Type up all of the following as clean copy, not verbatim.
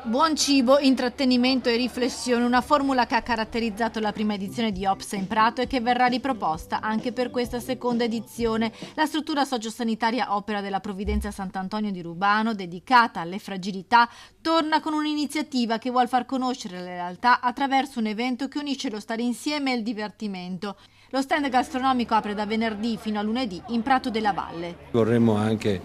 Buon cibo, intrattenimento e riflessione, una formula che ha caratterizzato la prima edizione di Opsa in Prato e che verrà riproposta anche per questa seconda edizione. La struttura sociosanitaria Opera della Provvidenza Sant'Antonio di Rubano, dedicata alle fragilità, torna con un'iniziativa che vuol far conoscere le realtà attraverso un evento che unisce lo stare insieme e il divertimento. Lo stand gastronomico apre da venerdì fino a lunedì in Prato della Valle. Vorremmo anche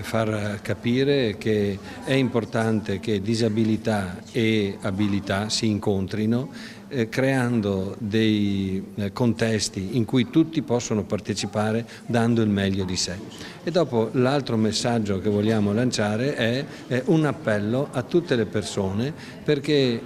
far capire che è importante che disabilità e abilità si incontrino creando dei contesti in cui tutti possono partecipare dando il meglio di sé. E dopo l'altro messaggio che vogliamo lanciare è un appello a tutte le persone perché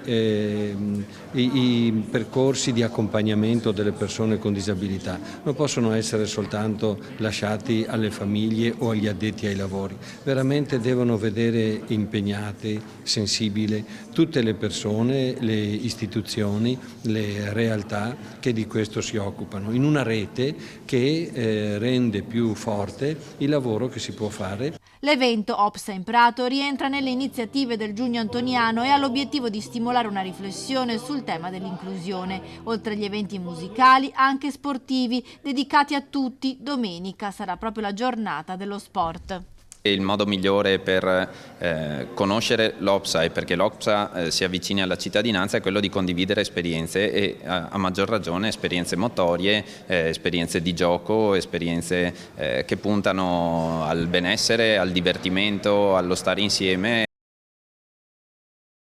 i percorsi di accompagnamento delle persone con disabilità non possono essere soltanto lasciati alle famiglie o agli addetti ai lavori, veramente devono vedere impegnate, sensibili tutte le persone, le istituzioni, le realtà che di questo si occupano, in una rete che rende più forte il lavoro che si può fare. L'evento Opsa in Prato rientra nelle iniziative del Giugno Antoniano e ha l'obiettivo di stimolare una riflessione sul tema dell'inclusione. Oltre agli eventi musicali, anche sportivi, dedicati a tutti, domenica sarà proprio la giornata dello sport. Il modo migliore per conoscere l'Opsa e perché l'Opsa si avvicini alla cittadinanza è quello di condividere esperienze e a maggior ragione esperienze motorie, esperienze di gioco, esperienze che puntano al benessere, al divertimento, allo stare insieme.